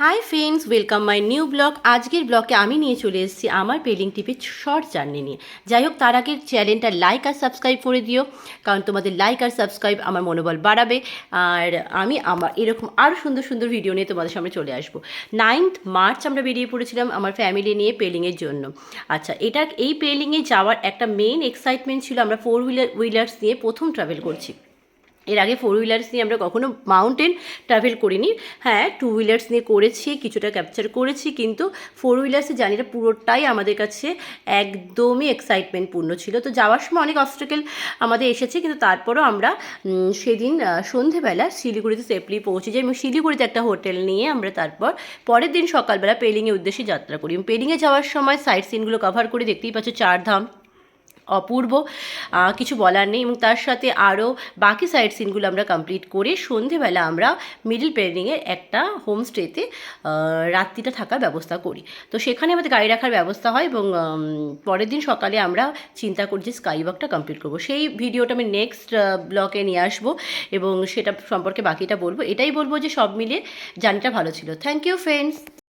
Hi friends, welcome my new blog. আজকের ব্লগে আমি নিয়ে চলে এসেছি আমার পেলিং টিপের শর্ট জার্নি নিয়ে। যাই হোক, তার আগে চ্যানেলটা লাইক আর সাবস্ক্রাইব করে দিও, কারণ তোমাদের লাইক আর সাবস্ক্রাইব আমার মনোবল বাড়াবে। আর আমি আমার এরকম আরও সুন্দর সুন্দর ভিডিও নিয়ে তোমাদের সামনে চলে আসবো। 9th মার্চ আমরা বেরিয়ে পড়েছিলাম আমার ফ্যামিলি নিয়ে পেলিংয়ের জন্য। আচ্ছা, এই পেলিংয়ে যাওয়ার একটা মেইন এক্সাইটমেন্ট ছিল, আমরা ফোর হুইলার্স নিয়ে প্রথম ট্রাভেল করছি। এর আগে ফোর হুইলার্স নিয়ে আমরা কখনো মাউন্টেন ট্রাভেল করিনি। হ্যাঁ, টু হুইলার্স নিয়ে করেছি, কিছুটা ক্যাপচার করেছি, কিন্তু ফোর হুইলার্সের জার্নিটা পুরোটাই আমাদের কাছে একদমই এক্সাইটমেন্টপূর্ণ ছিল। তো যাওয়ার সময় অনেক অবস্টাকেল আমাদের এসেছে, কিন্তু তারপরও আমরা সেদিন সন্ধেবেলা শিলিগুড়িতে সেফলি পৌঁছে যাই এবং শিলিগুড়িতে একটা হোটেল নিয়ে আমরা তারপর পরের দিন সকালবেলা পেলিংয়ের উদ্দেশ্যে যাত্রা করি। পেলিংয়ে যাওয়ার সময় সাইট সিনগুলো কভার করে, দেখতেই পাচ্ছ চারধাম অপূর্ব, কিছু বলার নেই। এবং তার সাথে আরও বাকি সাইট সিনগুলো আমরা কমপ্লিট করে সন্ধেবেলা আমরা মিডল পেলিংয়ের একটা হোমস্টেতে রাত্রিটা থাকার ব্যবস্থা করি। তো সেখানে আমাদের গাড়ি রাখার ব্যবস্থা হয় এবং পরের দিন সকালে আমরা চিন্তা করি যে স্কাই ওয়াকটা কমপ্লিট করবো। সেই ভিডিওটা আমি নেক্সট ব্লগে নিয়ে আসবো এবং সেটা সম্পর্কে বাকিটা বলবো। এটাই বলবো যে সব মিলিয়ে জার্নিটা ভালো ছিল। Thank you friends.